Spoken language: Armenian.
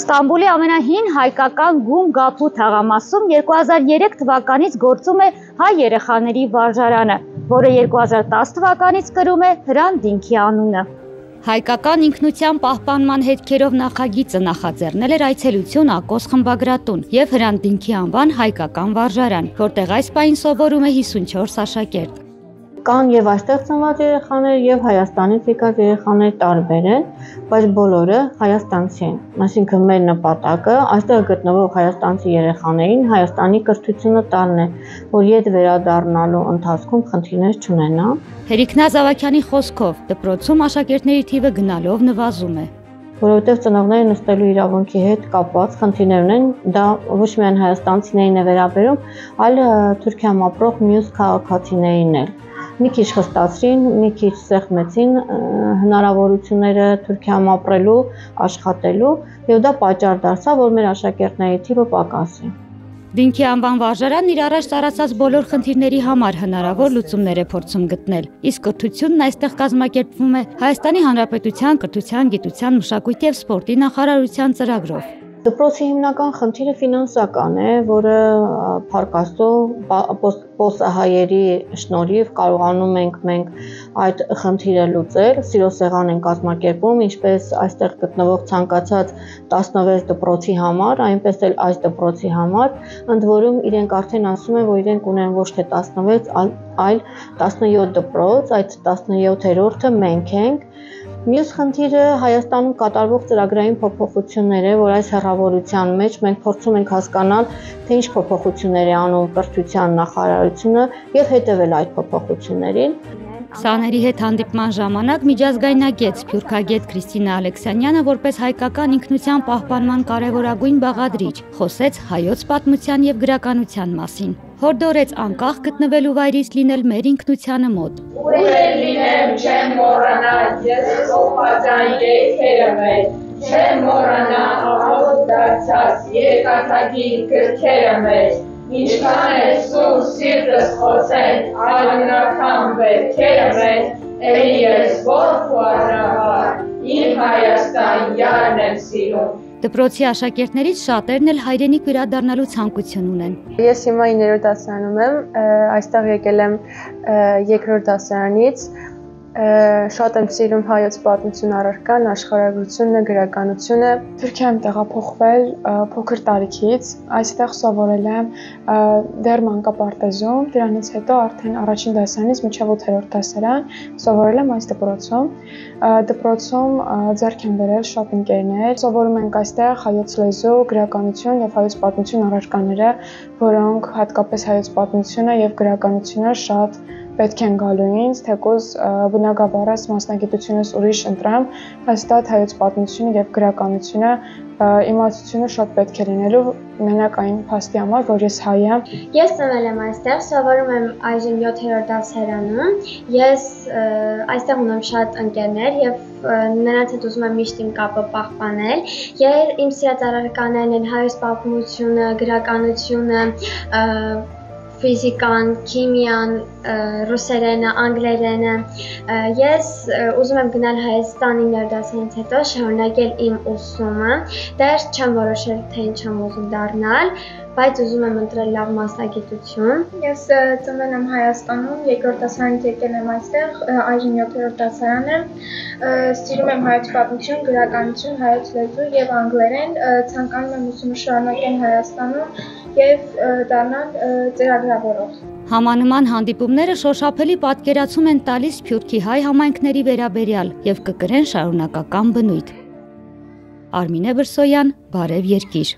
Ստամբուլի ամենահին հայկական գում Գափու թաղամասում 2003 թվականից գործում է հայ երեխաների վարժարանը, որը 2010 թվականից կրում է Հրանտ Դինքի անունը։ Հայկական ինքնության պահպանման հետքերով նախագիծը նախաձեռնել էր այցելություն Ակոս խմբագրատուն և Հրանտ Դինքի անվան հայկական վարժարան, որտեղ այս պահին սովորում է 54 աշակերտ։ Կան եւ այստեղ ծնված երեխաներ եւ Հայաստանից եկած երեխաներ տարբեր են, բայց բոլորը հայաստանցի են։ Այսինքն մեր նպատակը այստեղ գտնվող հայաստանցի երեխաներին Հայաստանի կրթությունը տալն է, որ ետ վերադառնալու ընթացքում խնդիրներ չունենան։ Հերիքնազ Ավագյանի խոսքով դպրոցում աշակերտների թիվը գնալով նվազում է։ Որովհետև ծնողները նստելու իրավունքի հետ կապված խնդիրներ ունեն, դա ոչ միայն հայաստանցիներին է վերաբերում, այլ Թուրքիայում ապրող մյուս քաղաքացիներին էլ։ Մի քիչ խստացրին, մի քիչ սեղմեցին հնարավորությունները Թուրքիայում ապրելու, աշխատելու, եւ դա պատճառ դարձավ, որ մեր աշակերտների թիվը պակասի։ Դինքի անվան վարժարանն իր առաջ ծառացած բոլոր խնդիրների համար հնարավոր լուծումներ է փորձում գտնել, իսկ կրթությունն այստեղ կազմակերպվում է Հայաստանի Հանրապետության կրթության, գիտության, մշակույթի և սպորտի նախարարության ծրագրով։ Դպրոցի հիմնական խնդիրը ֆինանսական է, որը փառք Աստծո պոսահայերի շնորհիվ կարողանում ենք մենք այդ խնդիրը լուծել, սիրո սեղան են կազմակերպում, ինչպես այստեղ գտնվող ցանկացած 16 դպրոցի համար, այնպես էլ այս դպրոցի համար, ընդ որում իրենք արդեն ասում են, որ իրենք ունեն ոչ թե 16, այլ 17 դպրոց, այդ 17-րդը մենք ենք։ Մյուս խնդիրը Հայաստանում կատարվող ծրագրային փոփոխություններ է, որ այս հեռավորության մեջ մենք փորձում ենք հասկանալ, թե ինչ փոփոխություններ է անում կրթության նախարարությունը եւ հետեւել այդ փոփոխություններին։ Սաների հետ հանդիպման ժամանակ միջազգայնագետ սփյուռքագետ Քրիստինա Ալեքսանյանը որպես հայկական ինքնության պահպանման կարևորագույն բաղադրիչ խոսեց հայոց պատմության եւ գրականության մասին։ Հորդորեց անկախ գտնվելու վայրից լինել մեր ինքնությանը մոտ։ Ուր լինեմ, չեմ մոռանա, ես սոփածան երգերը մեր, չեմ մոռանա աղոտ դարձած երկաթագիր գրքերը մեր, ինչքան է սուր սիրտս խոսեն, արյունական վերքերը մեր, էլի ես որդու առնավար, իմ Հայաստան յարն եմ սիրում։ Դպրոցի աշակերտներից շատերն էլ հայրենիք վերադառնալու ցանկություն ունեն։ Ես հիմա 9-րդ դասարանում եմ, այստեղ եկել եմ 2-րդ դասարանից, շատ եմ սիրում հայոց պատմություն առարկան, աշխարհագրությունը, գրականությունը։ Թուրքիայում տեղափոխվել փոքր տարիքից, այստեղ սովորել եմ դեռ մանկապարտեզում, դրանից հետո արդեն առաջին դասարանից մինչև 8-րդ դասարան սովորել եմ այս դպրոցում։ Դպրոցում ձեռք եմ բերել շատ ընկերներ, սովորում ենք այստեղ հայոց լեզու, գրականություն եւ հայոց պատմություն առարկաները, որոնք հատկապես հայոց պատմությունը եւ գրականությունը շատ պետք են գալու ինձ, թեկուզ բնագավառած մասնագիտությունս ուրիշ ընտրամ, հաստատ հայոց պատմությունը եւ գրականությունը իմացությունը շատ պետք է լինելու մենակ այն փաստի համար, որ ես հայ եմ։ Ես ծնվել եմ այստեղ, սովորում եմ այժմ 7-րդ դասարանում։ Ես այստեղ ունեմ շատ ընկերներ եւ նրանց հետ ուզում եմ միշտ իմ կապը պահպանել։ Իմ սիրած առարկաներն են հայոց պատմությունը, գրականությունը, ֆիզիկան, քիմիան, ռուսերենը, անգլերենը։ Ես ուզում եմ գնալ Հայաստան 9-րդ դասարանից հետո շարունակել իմ ուսումը։ Դեռ չեմ որոշել, թե ինչ եմ ուզում դառնալ, բայց ուզում եմ ընտրել լավ մասնագիտություն։ Ես ծնվել եմ Հայաստանում, 2-րդ դասարանից եկել եմ այստեղ, այժմ 7-րդ դասարան եմ։ Սիրում եմ հայոց պատմություն, գրականություն, հայոց լեզու եւ անգլերեն, ցանկանում եմ ուսումը շարունակել Հայաստանում եւ դառնալ ծրագրավորող։ Համանման հանդիպումները շոշափելի պատկերացում են տալիս Սփյուռքի հայ համայնքների վերաբերյալ եւ կկրեն շարունակական բնույթ։ Արմինե Բրսոյան, Բարև երկիր։